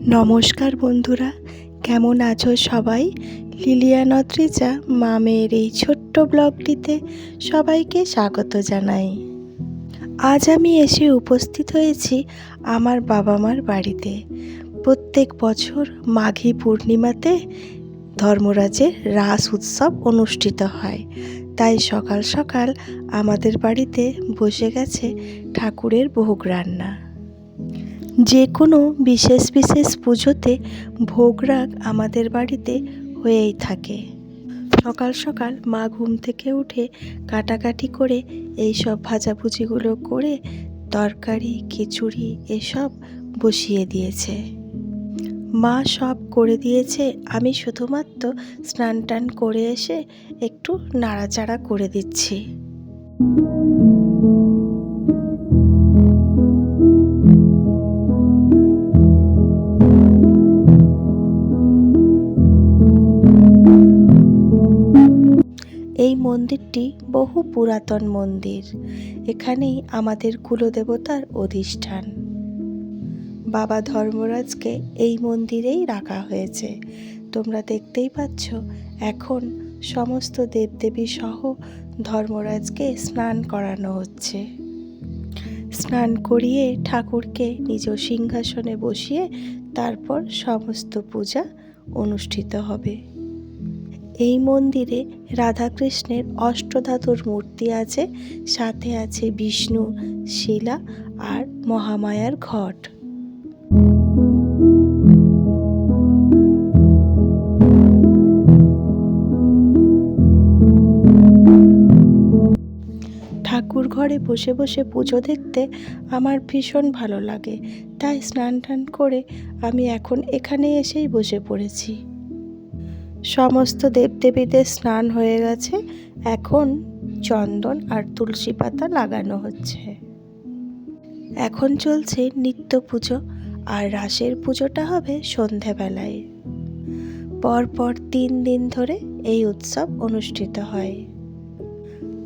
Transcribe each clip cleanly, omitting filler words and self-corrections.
নমস্কার বন্ধুরা, কেমন আছো সবাই? লিলিয়ান অদ্রিজা মামের এই ছোট্ট ব্লগটিতে সবাইকে স্বাগত জানাই। আজ আমি এসে উপস্থিত হয়েছি আমার বাবা মার বাড়িতে। প্রত্যেক বছর মাঘী পূর্ণিমাতে ধর্মরাজের রাস উৎসব অনুষ্ঠিত হয়, তাই সকাল সকাল আমাদের বাড়িতে বসে গেছে ঠাকুরের ভোগ রান্না। যে কোনো বিশেষ পুজোতে ভোগরাগ আমাদের বাড়িতে হয়েই থাকে। সকাল সকাল মা ঘুম থেকে উঠে কাটাকাটি করে এই সব ভাজাভুজিগুলো করে তরকারি খিচুড়ি এসব বসিয়ে দিয়েছে। মা সব করে দিয়েছে, আমি শুধুমাত্র স্নান টান করে এসে একটু নাড়াচাড়া করে দিচ্ছি। এই মন্দিরটি বহু পুরাতন মন্দির। এখানেই আমাদের কুলদেবতার অধিষ্ঠান। বাবা ধর্মরাজকে এই মন্দিরেই রাখা হয়েছে। তোমরা দেখতেই পাচ্ছ, এখন সমস্ত দেবদেবী সহ ধর্মরাজকে স্নান করানো হচ্ছে। স্নান করিয়ে ঠাকুরকে নিজ সিংহাসনে বসিয়ে তারপর সমস্ত পূজা অনুষ্ঠিত হবে। এই মন্দিরে রাধাকৃষ্ণের অষ্টধাতুর মূর্তি আছে, সাথে আছে বিষ্ণু, শিলা আর মহামায়ার ঘট। ঠাকুর ঘরে বসে বসে পুজো দেখতে আমার ভীষণ ভালো লাগে, তাই স্নান টান করে আমি এখন এখানে এসেই বসে পড়েছি। সমস্ত দেবদেবীদের স্নান হয়ে গেছে, এখন চন্দন আর তুলসী পাতা লাগানো হচ্ছে। এখন চলছে নিত্য পুজো, আর রাসের পুজোটা হবে সন্ধেবেলায়। পরপর 3 দিন ধরে এই উৎসব অনুষ্ঠিত হয়।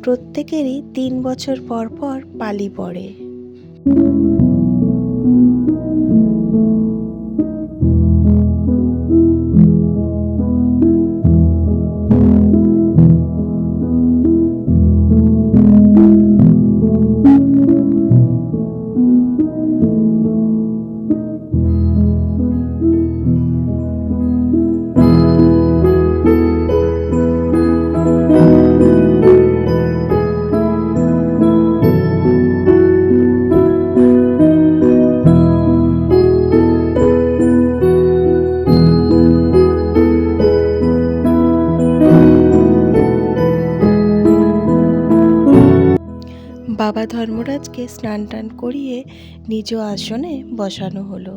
প্রত্যেকেরই 3 বছর পর পর পালি পড়ে। বাবা ধর্মরাজকে স্নান টান করিয়ে নিজ আসনে বসানো হলো।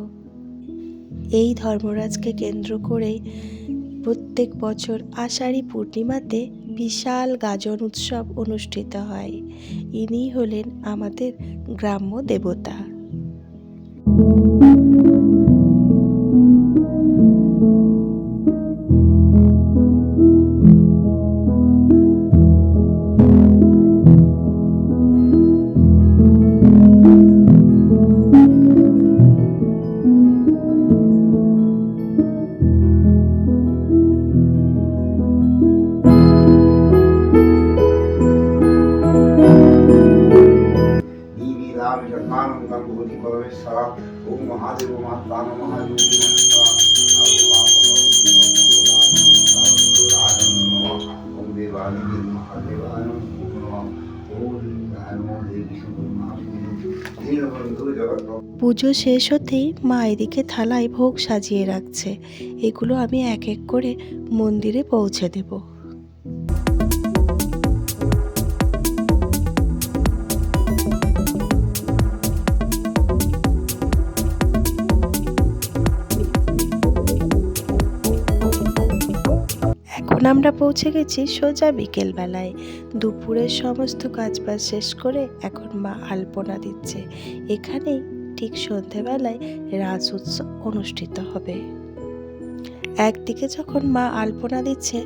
এই ধর্মরাজকে কেন্দ্র করে প্রত্যেক বছর আষাঢ়ী পূর্ণিমাতে বিশাল গাজন উৎসব অনুষ্ঠিত হয়। ইনি হলেন আমাদের গ্রাম্য দেবতা। ओम महादेव महात्मान महादेव ओम देवाय महादेवाय পুজো শেষ হতেই মা এদিকে থালায় ভোগ সাজিয়ে রাখছে। এগুলো আমি এক এক করে মন্দিরে পৌঁছে দেব। এখন আমরা পৌঁছে গেছি সোজা বিকেলবেলায়। দুপুরের সমস্ত কাজবাজ শেষ করে এখন মা আলপনা দিচ্ছে। এখানেই ঠিক সন্ধেবেলায় রাস উৎসব অনুষ্ঠিত হবে। একদিকে যখন মা আলপনা দিচ্ছে,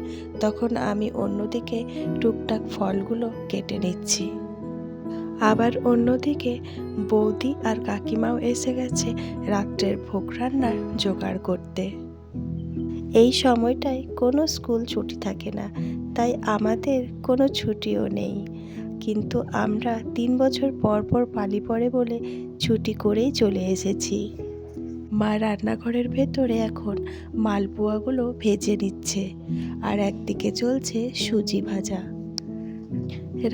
তখন আমি অন্যদিকে টুকটাক ফলগুলো কেটে নিচ্ছি। আবার অন্যদিকে বৌদি আর কাকিমাও এসে গেছে রাত্রের ভোগ রান্নার জোগাড় করতে। এই সময়টায় কোনো স্কুল ছুটি থাকে না, তাই আমাদের কোনো ছুটিও নেই, কিন্তু আমরা 3 বছর পর পর পালি পড়ে বলে ছুটি করেই চলে এসেছি। মা রান্নাঘরের ভেতরে এখন মালপোয়াগুলো ভেজে নিচ্ছে, আর একদিকে চলছে সুজি ভাজা।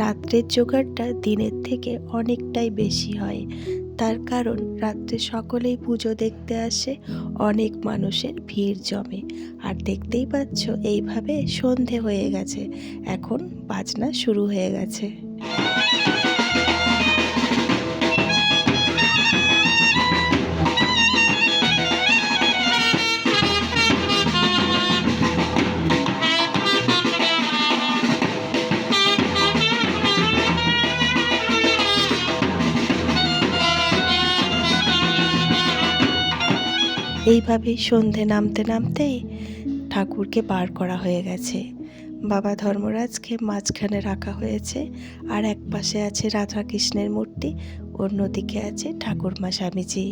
রাত্রের জোগাড়টা দিনের থেকে অনেকটাই বেশি হয়, তার কারণ রাত্রে সকলেই পুজো দেখতে আসে, অনেক মানুষের ভিড় জমে। আর দেখতেই পাচ্ছ এইভাবে সন্ধে হয়ে গেছে, এখন বাজনা শুরু হয়ে গেছে। এইভাবেই সন্ধে নামতে নামতেই ঠাকুরকে বার করা হয়ে গেছে। বাবা ধর্মরাজকে মাঝখানে রাখা হয়েছে, আর এক পাশে আছে রাধাকৃষ্ণের মূর্তি, অন্যদিকে আছে ঠাকুরমা স্বামীজি।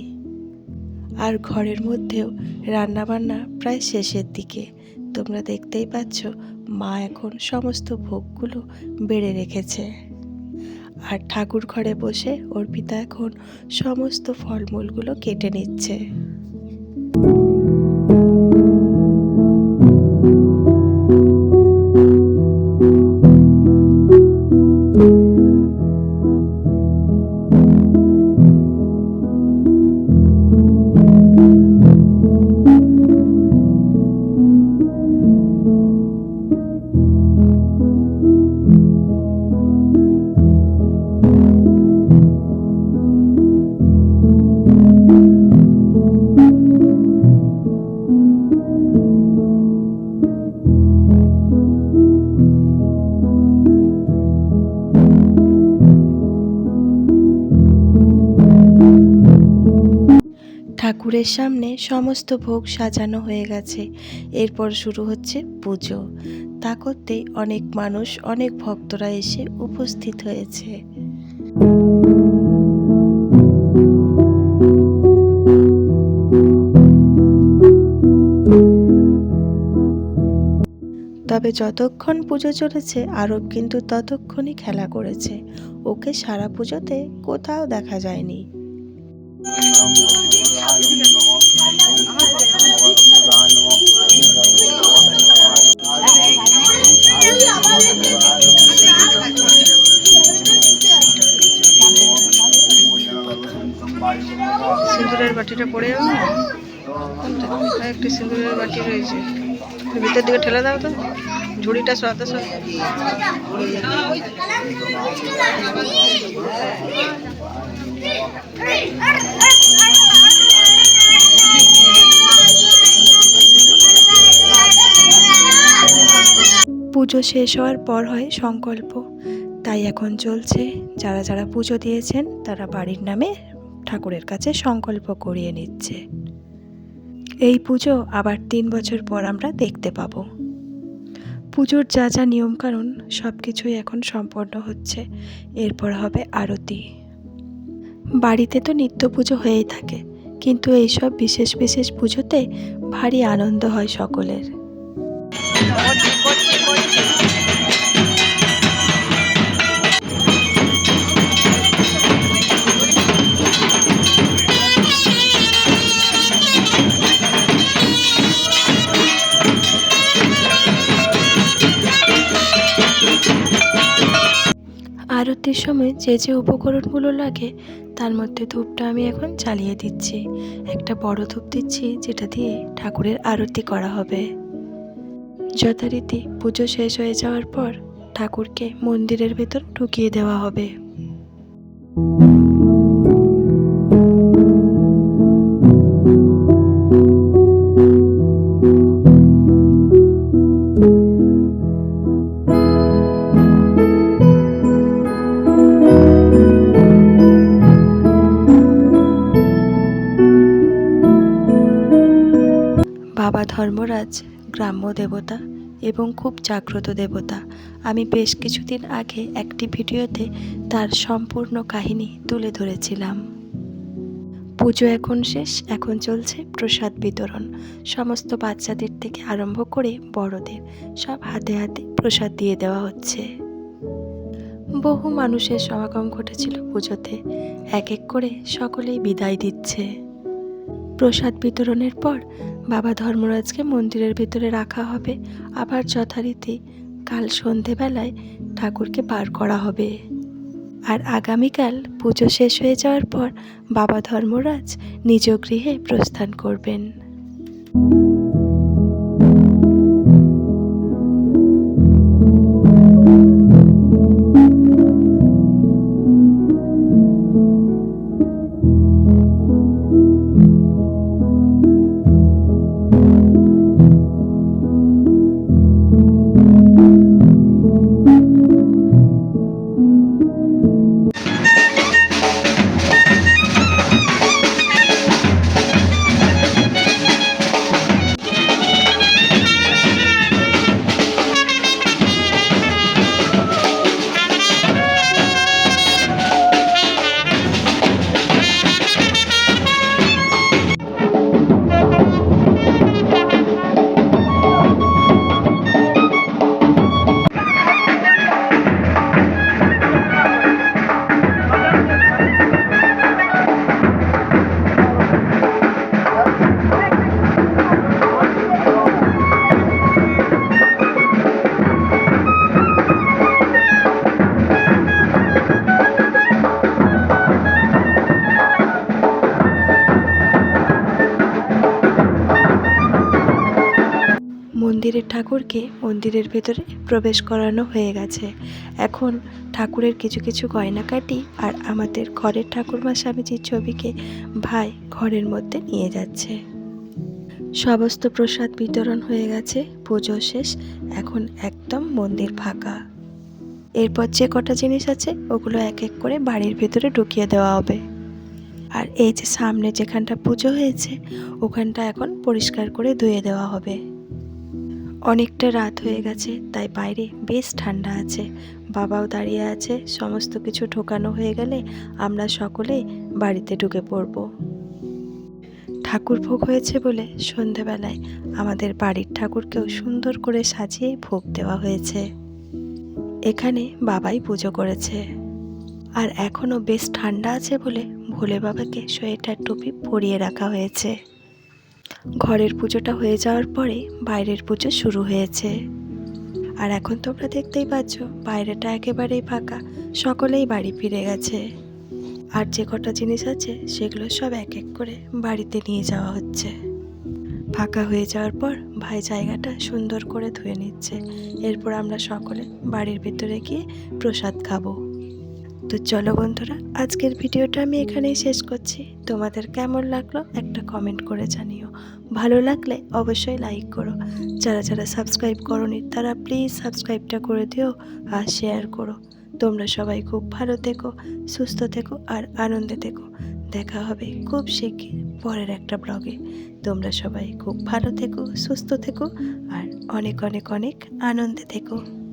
আর ঘরের মধ্যেও রান্নাবান্না প্রায় শেষের দিকে। তোমরা দেখতেই পাচ্ছ মা এখন সমস্ত ভোগগুলো বেড়ে রেখেছে, আর ঠাকুর ঘরে বসে অর্পিতা এখন সমস্ত ফলমূলগুলো কেটে নিচ্ছে। ঠাকুরের সামনে সমস্ত ভোগ সাজানো হয়ে গেছে, এরপর শুরু হচ্ছে পুজো। তা করতেই অনেক মানুষ, অনেক ভক্তরা এসে উপস্থিত হয়েছে। তবে যতক্ষণ পুজো চলেছে আরব কিন্তু ততক্ষণই খেলা করেছে, ওকে সারা পুজোতে কোথাও দেখা যায়নি। সিঁদুরের বাটিটা পড়ে যাবে না? একটি সিঁদুরের বাটি রয়েছে, ভিতর দিকে ঠেলে দাও তো, ঝুড়িটা সরাতে সরাতে। পুজো শেষ হওয়ার পর হয় সংকল্প, তাই এখন চলছে যারা যারা পুজো দিয়েছেন তারা বাড়ির নামে ঠাকুরের কাছে সংকল্প করিয়ে নিচ্ছে। এই পুজো আবার 3 বছর পর আমরা দেখতে পাবো। পুজোর যা যা নিয়মকানুন সব কিছুই এখন সম্পন্ন হচ্ছে, এরপর হবে আরতি। বাড়িতে তো নিত্য পুজো হয়েই থাকে, কিন্তু এইসব বিশেষ বিশেষ পুজোতে ভারী আনন্দ হয় সকলের। আরতির সময় যে যে উপকরণগুলো লাগে তার মধ্যে ধূপটা আমি এখন জ্বালিয়ে দিচ্ছি। একটা বড় ধূপ দিচ্ছি যেটা দিয়ে ঠাকুরের আরতি করা হবে। যথারীতি পুজো শেষ হয়ে যাওয়ার পর ঠাকুরকে মন্দিরের ভেতর ঢুকিয়ে দেওয়া হবে। বাবা ধর্মরাজ গ্রাম্য দেবতা, এবং খুব জাগ্রত দেবতা। আমি বেশ কিছুদিন আগে একটি ভিডিওতে তার সম্পূর্ণ কাহিনী তুলে ধরেছিলাম। পুজো এখন শেষ, এখন চলছে প্রসাদ বিতরণ। সমস্ত বাচ্চাদের থেকে আরম্ভ করে বড়দের সব হাতে হাতে প্রসাদ দিয়ে দেওয়া হচ্ছে। বহু মানুষের সমাগম ঘটেছিল পুজোতে, এক এক করে সকলেই বিদায় দিচ্ছে। প্রসাদ বিতরণের পর বাবা ধর্মরাজকে মন্দিরের ভিতরে রাখা হবে, আবার যথারীতি কাল সন্ধেবেলায় ঠাকুরকে বার করা হবে। আর আগামীকাল পুজো শেষ হয়ে যাওয়ার পর বাবা ধর্মরাজ নিজ গৃহে প্রস্থান করবেন। মন্দিরের ঠাকুরকে মন্দিরের ভেতরে প্রবেশ করানো হয়ে গেছে। এখন ঠাকুরের কিছু কিছু গয়নাকাটি আর আমাদের ঘরের ঠাকুরমা স্বামীজির ছবিকে ভাই ঘরের মধ্যে নিয়ে যাচ্ছে। সমস্ত প্রসাদ বিতরণ হয়ে গেছে, পুজো শেষ, এখন একদম মন্দির ফাঁকা। এরপর যে কটা জিনিস আছে ওগুলো এক এক করে বাড়ির ভেতরে ঢুকিয়ে দেওয়া হবে। আর এই যে সামনে যেখানটা পুজো হয়েছে ওখানটা এখন পরিষ্কার করে ধুয়ে দেওয়া হবে। অনেকটা রাত হয়ে গেছে, তাই বাইরে বেশ ঠান্ডা আছে। বাবাও দাঁড়িয়ে আছে। সমস্ত কিছু ঢোকানো হয়ে গেলে আমরা সকলেই বাড়িতে ঢুকে পড়ব। ঠাকুর ভোগ হয়েছে বলে সন্ধেবেলায় আমাদের বাড়ির ঠাকুরকেও সুন্দর করে সাজিয়ে ভোগ দেওয়া হয়েছে। এখানে বাবাই পুজো করেছে। আর এখনও বেশ ঠান্ডা আছে বলে ভোলে বাবাকে সোয়েটার টুপি পরিয়ে রাখা হয়েছে। ঘরের পুজোটা হয়ে যাওয়ার পরে বাইরের পুজো শুরু হয়েছে। আর এখন তোমরা দেখতেই পাচ্ছ বাইরেটা একেবারেই ফাঁকা, সকলেই বাড়ি ফিরে গেছে। আর যে কটা জিনিস আছে সেগুলো সব এক এক করে বাড়িতে নিয়ে যাওয়া হচ্ছে। ফাঁকা হয়ে যাওয়ার পর ভাই জায়গাটা সুন্দর করে ধুয়ে নিচ্ছে। এরপর আমরা সকলে বাড়ির ভিতরে গিয়ে প্রসাদ খাবো। তো চলো বন্ধুরা, আজকের ভিডিওটা আমি এখানেই শেষ করছি। তোমাদের কেমন লাগলো একটা কমেন্ট করে জানিও। ভালো লাগলে অবশ্যই লাইক করো। যারা যারা সাবস্ক্রাইব করোনি তারা প্লিজ সাবস্ক্রাইবটা করে দিও আর শেয়ার করো। তোমরা সবাই খুব ভালো থেকো, সুস্থ থেকো আর আনন্দে থেকো। দেখা হবে খুব শিগগির পরের একটা ব্লগে। তোমরা সবাই খুব ভালো থেকো, সুস্থ থেকো আর অনেক অনেক অনেক আনন্দে থেকো।